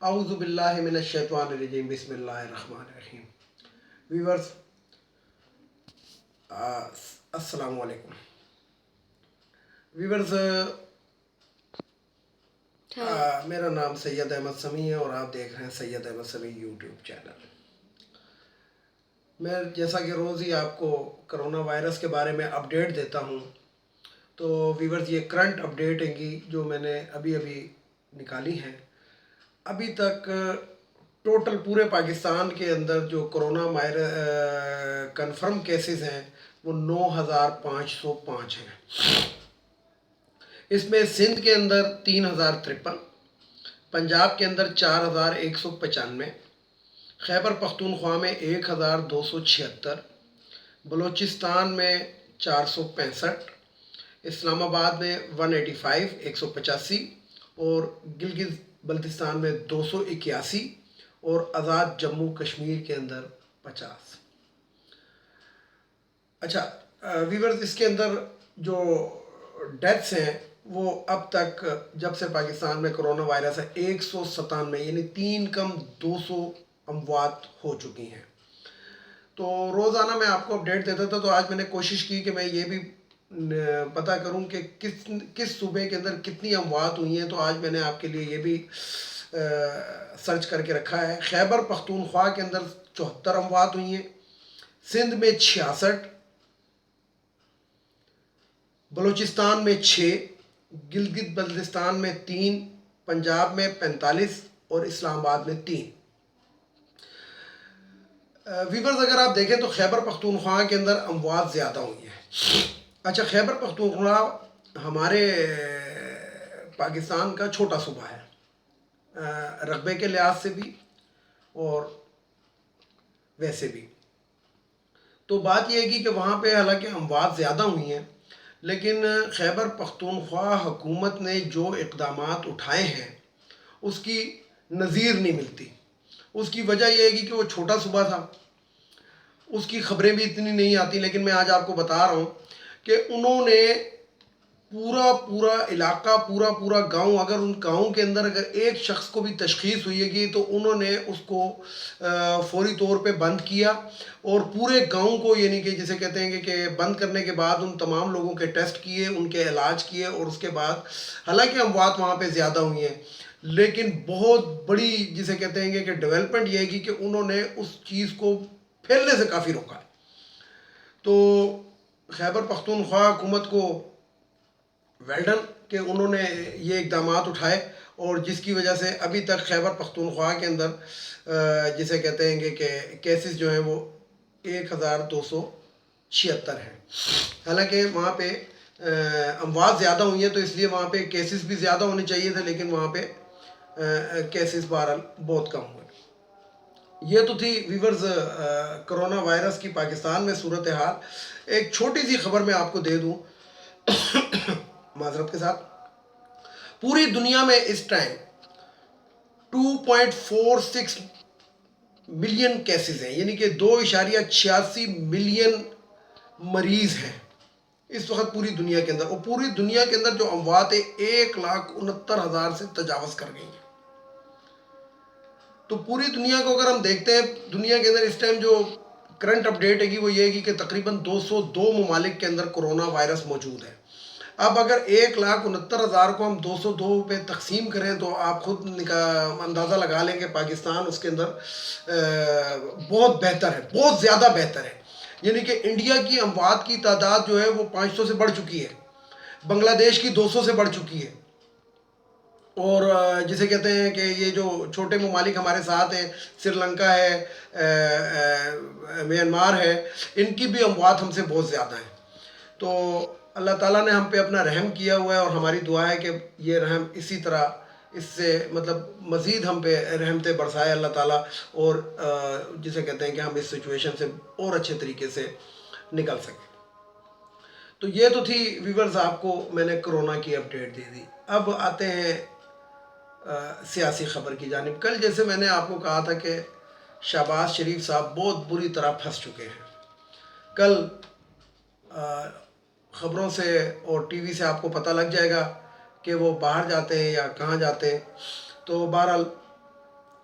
اعوذ باللہ من الشیطان الرجیم بسم اللہ الرحمن الرحیم. ویورز السلام علیکم. ویورز میرا نام سید احمد سمیع ہے اور آپ دیکھ رہے ہیں سید احمد سمیع یوٹیوب چینل. میں جیسا کہ روز ہی آپ کو کرونا وائرس کے بارے میں اپڈیٹ دیتا ہوں، تو ویورز یہ کرنٹ اپڈیٹ ہیں گی جو میں نے ابھی نکالی ہیں. ابھی تک ٹوٹل پورے پاکستان کے اندر جو کرونا کنفرم کیسز ہیں وہ 9,505 ہیں. اس میں سندھ کے اندر 3,053، پنجاب کے اندر 4,195، خیبر پختونخوا میں 1,276، بلوچستان میں 465، اسلام آباد میں 185 اور گلگت بلتستان میں 281 اور آزاد جموں کشمیر کے اندر 50. اچھا ویورز، اس کے اندر جو ڈیتھس ہیں وہ اب تک جب سے پاکستان میں کرونا وائرس ہے 197، یعنی 3 کم 200 اموات ہو چکی ہیں. تو روزانہ میں آپ کو اپڈیٹ دیتا تھا، تو آج میں نے کوشش کی کہ میں یہ بھی پتہ کروں کہ کس صوبے کے اندر کتنی اموات ہوئی ہیں. تو آج میں نے آپ کے لیے یہ بھی سرچ کر کے رکھا ہے. خیبر پختونخوا کے اندر 74 اموات ہوئی ہیں، سندھ میں 66، بلوچستان میں 6، گلگت بلتستان میں 3، پنجاب میں 45 اور اسلام آباد میں 3. ویورز اگر آپ دیکھیں تو خیبر پختونخوا کے اندر اموات زیادہ ہوئی ہیں. اچھا، خیبر پختونخوا ہمارے پاکستان کا چھوٹا صوبہ ہے، رقبے کے لحاظ سے بھی اور ویسے بھی. تو بات یہ ہے کہ وہاں پہ حالانکہ اموات زیادہ ہوئی ہیں، لیکن خیبر پختونخوا حکومت نے جو اقدامات اٹھائے ہیں اس کی نظیر نہیں ملتی. اس کی وجہ یہ ہے کہ وہ چھوٹا صوبہ تھا، اس کی خبریں بھی اتنی نہیں آتی. لیکن میں آج آپ کو بتا رہا ہوں کہ انہوں نے پورا علاقہ، پورا گاؤں، اگر ان گاؤں کے اندر اگر ایک شخص کو بھی تشخیص ہوئی ہے گی تو انہوں نے اس کو فوری طور پہ بند کیا اور پورے گاؤں کو، یعنی کہ جسے کہتے ہیں کہ بند کرنے کے بعد ان تمام لوگوں کے ٹیسٹ کیے، ان کے علاج کیے، اور اس کے بعد حالانکہ اموات وہاں پہ زیادہ ہوئی ہیں، لیکن بہت بڑی جسے کہتے ہیں کہ ڈیولپمنٹ یہ ہے کہ انہوں نے اس چیز کو پھیلنے سے کافی روکا ہے. تو خیبر پختونخوا حکومت کو ویلڈن کہ انہوں نے یہ اقدامات اٹھائے، اور جس کی وجہ سے ابھی تک خیبر پختونخوا کے اندر جسے کہتے ہیں کہ کیسز جو ہیں وہ 1,276 ہیں. حالانکہ وہاں پہ اموات زیادہ ہوئی ہیں تو اس لیے وہاں پہ کیسز بھی زیادہ ہونے چاہیے تھے، لیکن وہاں پہ کیسز بہرحال بہت کم ہوئے. یہ تو تھی ویورز کرونا وائرس کی پاکستان میں صورتحال. ایک چھوٹی سی خبر میں آپ کو دے دوں معذرت کے ساتھ. پوری دنیا میں اس ٹائم 2.46 ملین کیسز ہیں، یعنی کہ 2.86 ملین مریض ہیں اس وقت پوری دنیا کے اندر. اور پوری دنیا کے اندر جو اموات ہیں 1,69,000 سے تجاوز کر گئی ہیں. تو پوری دنیا کو اگر ہم دیکھتے ہیں، دنیا کے اندر اس ٹائم جو کرنٹ اپڈیٹ ہے وہ یہ ہے کہ تقریباً 202 ممالک کے اندر کرونا وائرس موجود ہے. اب اگر 1,69,000 کو ہم 202 پہ تقسیم کریں تو آپ خود اندازہ لگا لیں کہ پاکستان اس کے اندر بہت بہتر ہے، بہت زیادہ بہتر ہے. یعنی کہ انڈیا کی اموات کی تعداد جو ہے وہ 500 سے بڑھ چکی ہے، بنگلہ دیش کی 200 سے بڑھ چکی ہے، اور جسے کہتے ہیں کہ یہ جو چھوٹے ممالک ہمارے ساتھ ہیں، سری لنکا ہے، میانمار ہے، ان کی بھی اموات ہم سے بہت زیادہ ہیں. تو اللہ تعالیٰ نے ہم پہ اپنا رحم کیا ہوا ہے، اور ہماری دعا ہے کہ یہ رحم اسی طرح اس سے مطلب مزید ہم پہ رحمتیں برسائے اللہ تعالیٰ، اور جسے کہتے ہیں کہ ہم اس سچویشن سے اور اچھے طریقے سے نکل سکیں. تو یہ تو تھی ویورز، آپ کو میں نے کرونا کی اپڈیٹ دے دی. اب آتے ہیں سیاسی خبر کی جانب. کل جیسے میں نے آپ کو کہا تھا کہ شہباز شریف صاحب بہت بری طرح پھنس چکے ہیں. کل خبروں سے اور ٹی وی سے آپ کو پتہ لگ جائے گا کہ وہ باہر جاتے ہیں یا کہاں جاتے ہیں. تو بہرحال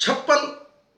56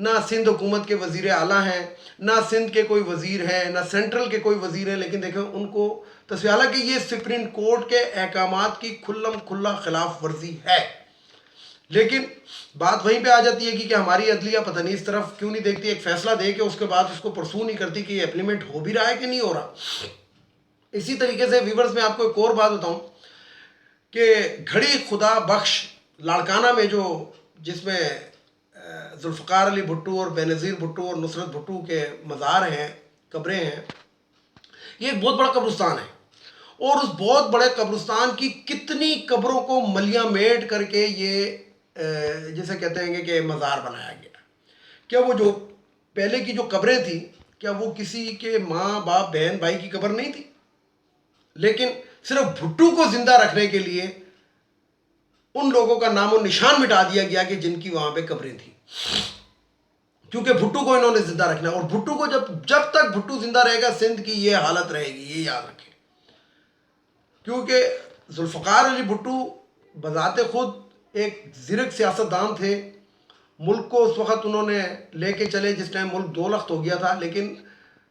نہ سندھ حکومت کے وزیر اعلیٰ ہیں، نہ سندھ کے کوئی وزیر ہیں، نہ سینٹرل کے کوئی وزیر ہیں، لیکن دیکھیں ان کو تصویر، حالانکہ یہ سپریم کورٹ کے احکامات کی کھلم کھلا خلاف ورزی ہے، لیکن بات وہیں پہ آ جاتی ہے کہ ہماری عدلیہ پتہ نہیں اس طرف کیوں نہیں دیکھتی، ایک فیصلہ دے کے اس کے بعد اس کو پرسو نہیں کرتی کہ یہ اپلیمنٹ ہو بھی رہا ہے کہ نہیں ہو رہا۔ اسی طریقے سے ویورز میں آپ کو ایک اور بات بتاؤں کہ گھڑی خدا بخش لاڑکانہ میں جس میں ذوالفقار علی بھٹو اور بے نظیر بھٹو اور نصرت بھٹو کے مزار ہیں، قبریں ہیں، یہ ایک بہت بڑا قبرستان ہے، اور اس بہت بڑے قبرستان کی کتنی قبروں کو ملیاں میٹ کر کے یہ جسے کہتے ہیں کہ مزار بنایا گیا۔ کیا وہ جو پہلے کی جو قبریں تھیں، کیا وہ کسی کے ماں باپ بہن بھائی کی قبر نہیں تھی؟ لیکن صرف بھٹو کو زندہ رکھنے کے لیے ان لوگوں کا نام و نشان مٹا دیا گیا کہ جن کی وہاں پہ قبریں تھیں، کیونکہ بھٹو کو انہوں نے زندہ رکھنا ہے، اور بھٹو کو جب تک بھٹو زندہ رہے گا سندھ کی یہ حالت رہے گی، یہ یاد رکھیں۔ کیونکہ ذوالفقار علی بھٹو بذات خود ایک زرک سیاستدان تھے، ملک کو اس وقت انہوں نے لے کے چلے جس ٹائم ملک دو لخت ہو گیا تھا، لیکن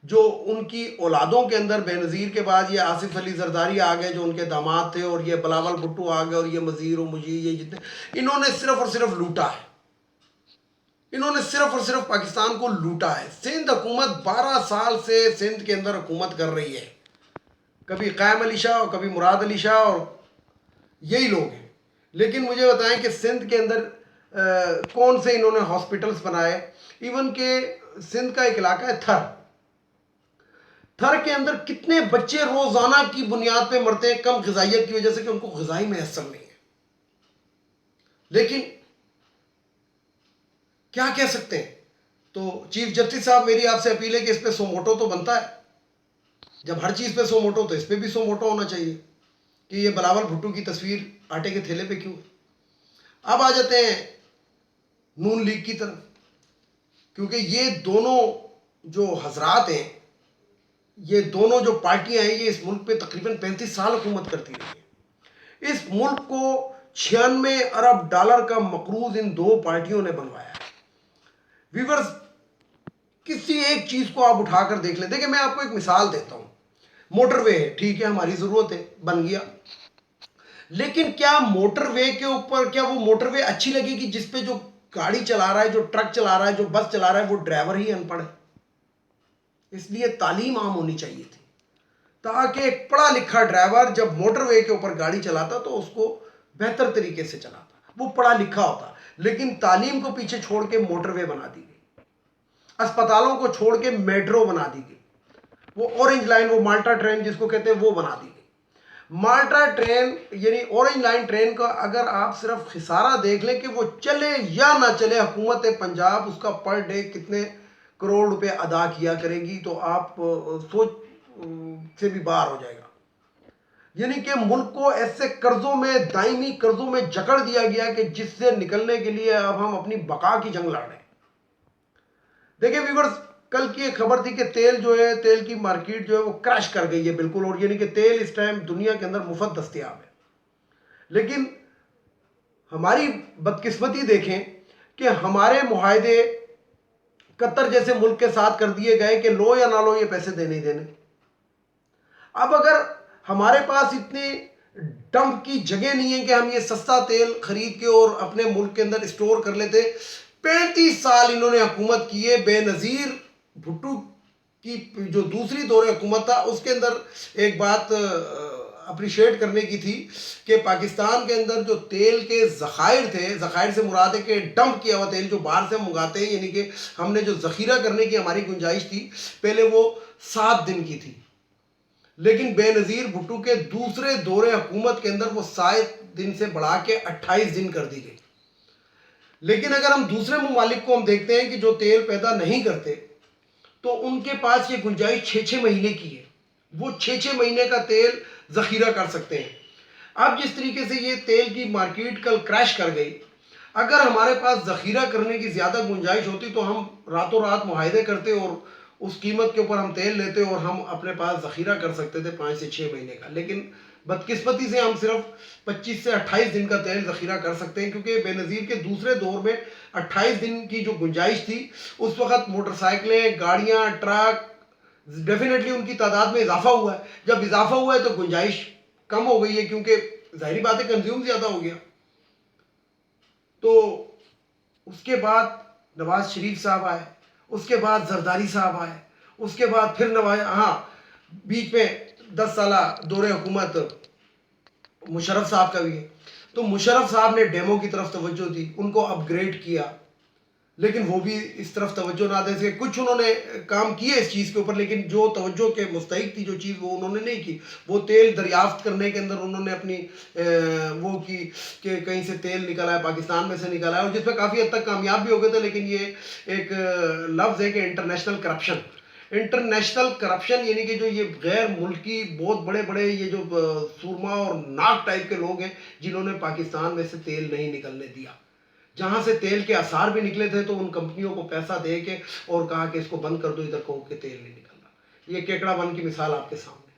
جو ان کی اولادوں کے اندر بے نظیر کے بعد یہ آصف علی زرداری آ گئے جو ان کے داماد تھے، اور یہ بلاول بھٹو آ گئے، اور یہ مزیر و مجیر، یہ جتنے، انہوں نے صرف اور صرف لوٹا ہے، انہوں نے صرف اور صرف پاکستان کو لوٹا ہے۔ سندھ حکومت 12 سال سے سندھ کے اندر حکومت کر رہی ہے، کبھی قائم علی شاہ اور کبھی مراد علی شاہ، اور یہی لوگ ہیں، لیکن مجھے بتائیں کہ سندھ کے اندر کون سے انہوں نے ہاسپٹلز بنائے؟ ایون کہ سندھ کا ایک علاقہ ہے تھر کے اندر کتنے بچے روزانہ کی بنیاد پہ مرتے ہیں کم غذائیت کی وجہ سے کہ ان کو غذائی میسر نہیں ہے، لیکن کیا کہہ سکتے ہیں؟ تو چیف جسٹس صاحب میری آپ سے اپیل ہے کہ اس پہ سو موٹو تو بنتا ہے، جب ہر چیز پہ سو موٹو تو اس پہ بھی سو موٹو ہونا چاہیے کہ یہ بلاول بھٹو کی تصویر آٹے کے تھیلے پہ کیوں ہے۔ اب آ جاتے ہیں نون لیگ کی طرف، کیونکہ یہ دونوں جو حضرات ہیں، یہ دونوں جو پارٹیاں ہیں، یہ اس ملک پہ تقریباً 35 سال حکومت کرتی رہی ہیں۔ اس ملک کو 96 ارب ڈالر کا مقروض ان دو پارٹیوں نے بنوایا ہے۔ ویورز، کسی ایک چیز کو آپ اٹھا کر دیکھ لیں، دیکھیں میں آپ کو ایک مثال دیتا ہوں، موٹر وے ہے، ٹھیک ہے ہماری ضرورت ہے، بن گیا، لیکن کیا موٹر وے کے اوپر، کیا وہ موٹر وے اچھی لگے گی جس پہ جو گاڑی چلا رہا ہے، جو ٹرک چلا رہا ہے، جو بس چلا رہا ہے، وہ ڈرائیور ہی ان پڑھ ہے؟ اس لیے تعلیم عام ہونی چاہیے تھی، تاکہ ایک پڑھا لکھا ڈرائیور جب موٹر وے کے اوپر گاڑی چلاتا تو اس کو بہتر طریقے سے چلاتا، وہ پڑھا لکھا ہوتا۔ لیکن تعلیم کو پیچھے چھوڑ کے موٹر وے بنا دی گئی، اسپتالوں کو چھوڑ کے میٹرو بنا دی گئی، وہ اورنج لائن، وہ مالٹا ٹرین جس کو کہتے ہیں، وہ بنا دی گئی۔ مالٹا ٹرین یعنی اورنج لائن ٹرین کا اگر آپ صرف خسارہ دیکھ لیں کہ وہ چلے یا نہ چلے، حکومت پنجاب اس کا پر ڈے کتنے کروڑ روپے ادا کیا کرے گی، تو آپ سوچ سے بھی باہر ہو جائے گا۔ یعنی کہ ملک کو ایسے قرضوں میں، دائمی قرضوں میں جکڑ دیا گیا کہ جس سے نکلنے کے لیے اب ہم اپنی بقا کی جنگ لڑ رہے ہیں۔ دیکھیں ویورز، کل کی ایک خبر تھی کہ تیل کی مارکیٹ جو ہے وہ کریش کر گئی ہے بالکل، اور یعنی کہ تیل اس ٹائم دنیا کے اندر مفت دستیاب ہے، لیکن ہماری بدقسمتی دیکھیں کہ ہمارے معاہدے قطر جیسے ملک کے ساتھ کر دیے گئے کہ لو یا نہ لو یہ پیسے دینے ہی دینے۔ اب اگر ہمارے پاس اتنی ڈمپ کی جگہ نہیں ہے کہ ہم یہ سستا تیل خرید کے اور اپنے ملک کے اندر اسٹور کر لیتے، 35 سال انہوں نے حکومت کی ہے، بے نظیر بھٹو کی جو دوسری دور حکومت تھا اس کے اندر ایک بات اپریشیٹ کرنے کی تھی کہ پاکستان کے اندر جو تیل کے ذخائر تھے، ذخائر سے مراد ہے کہ ڈمپ کیا ہوا تیل جو باہر سے ہم منگاتے ہیں، یعنی کہ ہم نے جو ذخیرہ کرنے کی ہماری گنجائش تھی پہلے وہ 7 دن کی تھی، لیکن بے نظیر بھٹو کے دوسرے دور حکومت کے اندر وہ 7 دن سے بڑھا کے 28 دن کر دی گئی۔ لیکن اگر ہم دوسرے ممالک کو ہم دیکھتے ہیں کہ جو تیل پیدا نہیں کرتے تو ان کے پاس یہ گنجائش 6 مہینے کی ہے، وہ 6 مہینے کا تیل ذخیرہ کر سکتے ہیں۔ اب جس طریقے سے یہ تیل کی مارکیٹ کل کریش کر گئی، اگر ہمارے پاس ذخیرہ کرنے کی زیادہ گنجائش ہوتی تو ہم راتوں رات معاہدے کرتے اور اس قیمت کے اوپر ہم تیل لیتے اور ہم اپنے پاس ذخیرہ کر سکتے تھے 5 سے 6 مہینے کا، لیکن بدقسمتی سے ہم صرف 25 سے 28 دن کا تیل ذخیرہ کر سکتے ہیں، کیونکہ بے نظیر کے دوسرے دور میں 28 دن کی جو گنجائش تھی، اس وقت موٹر سائیکلیں، گاڑیاں، ٹرک، ڈیفینیٹلی ان کی تعداد میں اضافہ ہوا ہے. جب اضافہ ہوا ہے تو گنجائش کم ہو گئی ہے، کیونکہ ظاہری بات ہے کنزیوم زیادہ ہو گیا. تو اس کے بعد نواز شریف صاحب آئے، اس کے بعد زرداری صاحب آئے، اس کے بعد پھر بیچ میں 10 سالہ دور حکومت مشرف صاحب کا بھی ہے. تو مشرف صاحب نے ڈیمو کی طرف توجہ دی، ان کو اپ گریڈ کیا، لیکن وہ بھی اس طرف توجہ نہ دے سکے. کچھ انہوں نے کام کیے اس چیز کے اوپر، لیکن جو توجہ کے مستحق تھی جو چیز، وہ انہوں نے نہیں کی. وہ تیل دریافت کرنے کے اندر انہوں نے اپنی وہ کی کہ کہیں سے تیل نکلا ہے، پاکستان میں سے نکلا ہے، اور جس میں کافی حد تک کامیاب بھی ہو گئے تھے. لیکن یہ ایک لفظ ہے کہ انٹرنیشنل کرپشن. انٹرنیشنل کرپشن یعنی کہ جو یہ غیر ملکی بہت بڑے بڑے یہ جو سورما اور ناک ٹائپ کے لوگ ہیں، جنہوں نے پاکستان میں سے تیل نہیں نکلنے دیا. جہاں سے تیل کے آثار بھی نکلے تھے تو ان کمپنیوں کو پیسہ دے کے اور کہا کہ اس کو بند کر دو، ادھر کہو کہ تیل نہیں نکل رہا. یہ کیکڑا ون کی مثال آپ کے سامنے.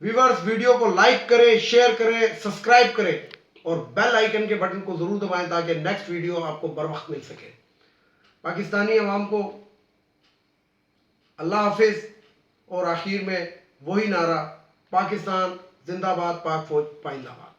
ویورز، ویڈیو کو لائک کریں، شیئر کریں، سبسکرائب کریں اور بیل آئیکن کے بٹن کو ضرور دبائیں تاکہ نیکسٹ ویڈیو آپ کو بر وقت مل سکے. پاکستانی عوام کو اللہ حافظ، اور آخر میں وہی نعرہ، پاکستان زندہ باد، پاک فوج پائندہ باد.